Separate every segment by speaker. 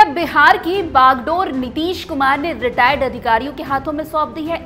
Speaker 1: क्या बिहार की बागडोर नीतीश कुमार ने रिटायर्ड अधिकारियों के हाथों में सौंप दी है?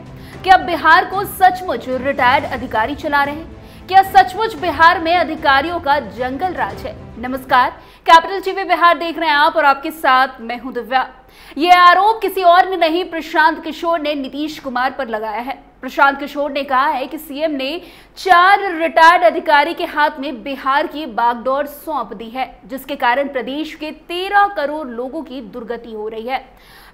Speaker 1: क्या बिहार को सचमुच रिटायर्ड अधिकारी चला रहे हैं? क्या सचमुच बिहार में अधिकारियों का जंगल राज है? नमस्कार, कैपिटल टीवी बिहार देख रहे हैं आप और आपके साथ मैं हूं दिव्या। ये आरोप किसी और ने नहीं, प्रशांत किशोर ने नीतीश कुमार पर लगाया है। प्रशांत किशोर ने कहा है कि सीएम ने 4 रिटायर्ड अधिकारी के हाथ में बिहार की बागडोर सौंप दी है, जिसके कारण प्रदेश के 13 करोड़ लोगों की दुर्गति हो रही है।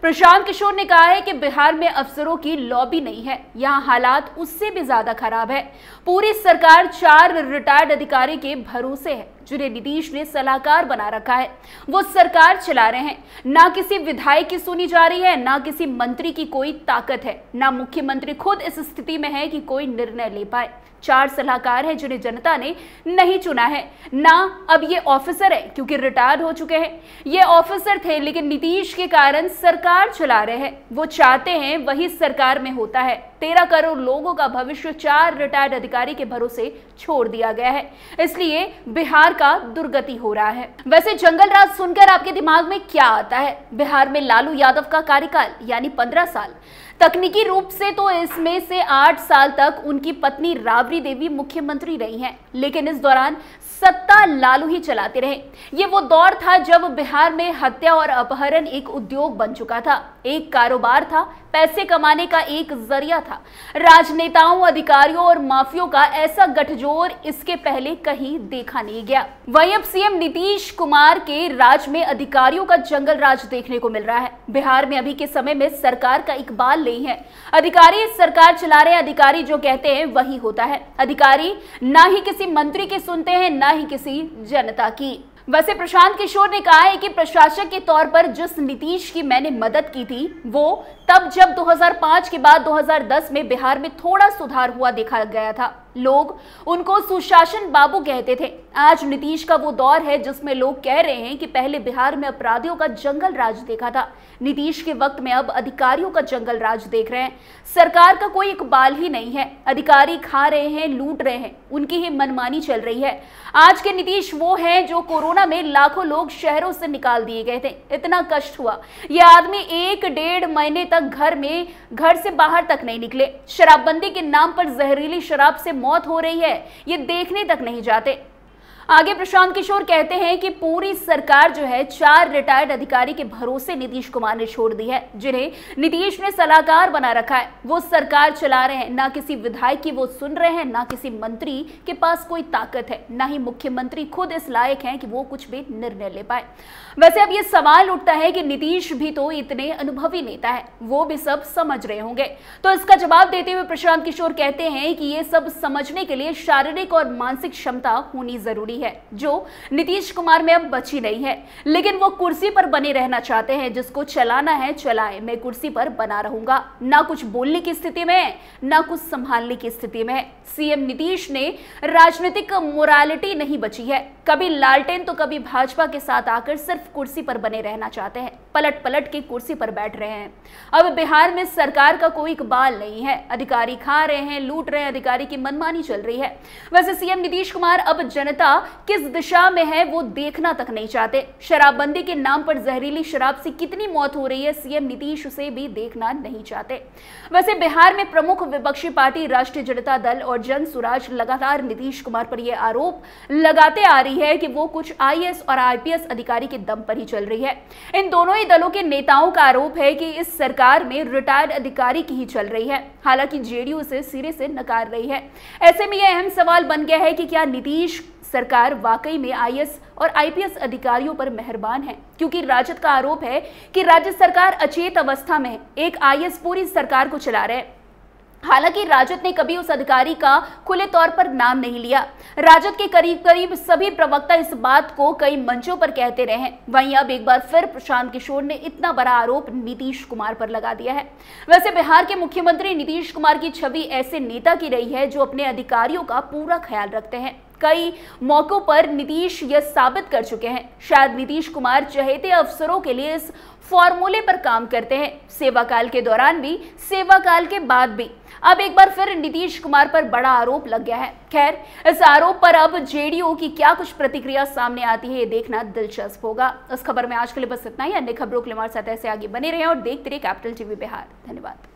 Speaker 1: प्रशांत किशोर ने कहा है कि बिहार में अफसरों की लॉबी नहीं है, यहाँ हालात उससे भी ज्यादा खराब है। पूरी सरकार 4 रिटायर्ड अधिकारी के भरोसे है, जिन्हें नीतीश ने सलाहकार बना रखा है। वो सरकार चला रहे हैं, ना किसी विधायक की सुनी जा रही है, ना किसी मंत्री की कोई ताकत है, ना मुख्यमंत्री खुद इस स्थिति में है कि कोई निर्णय ले पाए। 4 सलाहकार हैं जिन्हें जनता ने नहीं चुना है, ना अब ये ऑफिसर है क्योंकि रिटायर्ड हो चुके हैं। ये ऑफिसर थे लेकिन नीतीश के कारण सरकार चला रहे हैं। वो चाहते हैं वही सरकार में होता है। 13 करोड़ लोगों का भविष्य 4 रिटायर्ड अधिकारी के भरोसे छोड़ दिया गया है, इसलिए बिहार का दुर्गति हो रहा है। वैसे जंगल राज सुनकर आपके दिमाग में क्या आता है? बिहार में लालू यादव का कार्यकाल यानी 15 साल। तकनीकी रूप से तो इसमें से 8 साल तक उनकी पत्नी राबड़ी देवी मुख्यमंत्री रही हैं, लेकिन इस दौरान सत्ता लालू ही चलाते रहे। ये वो दौर था जब बिहार में हत्या और अपहरण एक उद्योग बन चुका था, एक कारोबार था, पैसे कमाने का एक जरिया था। राजनेताओं, अधिकारियों और माफियों का ऐसा गठजोड़ इसके पहले कहीं देखा नहीं गया। वहीं अब सीएम नीतीश कुमार के राज में अधिकारियों का जंगल राज देखने को मिल रहा है। बिहार में अभी के समय में सरकार का इकबाल नहीं है। अधिकारी सरकार चला रहे, अधिकारी जो कहते हैं वही होता है। अधिकारी ना ही किसी मंत्री की सुनते हैं, ना ही किसी जनता की। वैसे प्रशांत किशोर ने कहा है कि प्रशासक के तौर पर जिस नीतीश की मैंने मदद की थी, वो तब जब 2005 के बाद 2010 में बिहार में थोड़ा सुधार हुआ देखा गया था। लोग उनको सुशासन बाबू कहते थे। आज नीतीश का वो दौर है जिसमें लोग कह रहे हैं कि पहले बिहार में अपराधियों का जंगल राज देखा था, नीतीश के वक्त में अब अधिकारियों का जंगल राज देख रहे हैं। सरकार का कोई इकबाल ही नहीं है, अधिकारी खा रहे हैं, लूट रहे हैं, उनकी ही मनमानी चल रही है। आज के नीतीश वो हैं जो कोरोना में लाखों लोग शहरों से निकाल दिए गए थे, इतना कष्ट हुआ। ये आदमी 1-1.5 महीने तक घर से बाहर तक नहीं निकले। शराबबंदी के नाम पर जहरीली शराब से मौत हो रही है, ये देखने तक नहीं जाते। आगे प्रशांत किशोर कहते हैं कि पूरी सरकार जो है 4 रिटायर्ड अधिकारी के भरोसे नीतीश कुमार ने छोड़ दी है, जिन्हें नीतीश ने सलाहकार बना रखा है। वो सरकार चला रहे हैं, ना किसी विधायक की वो सुन रहे हैं, ना किसी मंत्री के पास कोई ताकत है, ना ही मुख्यमंत्री खुद इस लायक हैं कि वो कुछ भी निर्णय ले पाए। वैसे अब ये सवाल उठता है कि नीतीश भी तो इतने अनुभवी नेता है, वो भी सब समझ रहे होंगे। तो इसका जवाब देते हुए प्रशांत किशोर कहते हैं कि ये सब समझने के लिए शारीरिक और मानसिक क्षमता होनी जरूरी है, जो नीतीश कुमार में अब बची नहीं है। लेकिन वो कुर्सी पर बने रहना चाहते हैं, जिसको चलाना है चलाए, मैं कुर्सी पर बना रहूंगा। ना कुछ बोलने की स्थिति में है, ना कुछ संभालने की स्थिति में है। सीएम नीतीश ने राजनीतिक मोरालिटी नहीं बची है, कभी लालटेन तो कभी भाजपा के साथ आकर सिर्फ कुर्सी पर बने रहना चाहते हैं, पलट पलट के कुर्सी पर बैठ रहे हैं। अब बिहार में सरकार का कोई इकबाल नहीं है, अधिकारी खा रहे हैं, लूट रहे हैं, अधिकारी की मनमानी चल रही है। वैसे सीएम नीतीश कुमार अब जनता किस दिशा में है वो देखना तक नहीं चाहते। शराबबंदी के नाम पर जहरीली शराब से कितनी मौत हो रही है, सीएम नीतीश उसे भी देखना नहीं चाहते। वैसे बिहार में प्रमुख विपक्षी पार्टी राष्ट्रीय जनता दल और जन सुराज लगातार नीतीश कुमार पर यह आरोप लगाते आ रही है कि वो कुछ आईएएस और आईपीएस अधिकारी के दम पर ही चल रही है। इन दोनों ही दलों के नेताओं का आरोप है कि इस सरकार में रिटायर्ड अधिकारी की ही चल रही है, हालांकि जेडीयू इसे सिरे से नकार रही है। ऐसे में यह अहम सवाल बन गया है कि क्या नीतीश सरकार वाकई में आईएएस और आईपीएस अधिकारियों पर मेहरबान है? क्योंकि राजद का आरोप है कि राज्य सरकार अचेत अवस्था में है, एक आईएएस पूरी सरकार को चला रहे हैं। हालांकि राजद ने कभी उस अधिकारी का खुले तौर पर नाम नहीं लिया। राजद के करीब सभी प्रवक्ता इस बात को कई मंचों पर कहते रहे हैं। वहीं अब एक बार फिर प्रशांत किशोर ने इतना बड़ा आरोप नीतीश कुमार पर लगा दिया है। वैसे बिहार के मुख्यमंत्री नीतीश कुमार की छवि ऐसे नेता की रही है जो अपने अधिकारियों का पूरा ख्याल रखते हैं, कई मौकों पर नीतीश यह साबित कर चुके हैं। शायद नीतीश कुमार चहेते अफसरों के लिए इस फॉर्मूले पर काम करते हैं, सेवा काल के दौरान भी, सेवा काल के बाद भी। अब एक बार फिर नीतीश कुमार पर बड़ा आरोप लग गया है। खैर, इस आरोप पर अब जेडीयू की क्या कुछ प्रतिक्रिया सामने आती है, ये देखना दिलचस्प होगा। इस खबर में आज के लिए बस इतना ही। अन्य खबरों के लिए हमारे साथ ऐसे आगे बने रहें और देखते रहिए कैपिटल टीवी बिहार। धन्यवाद।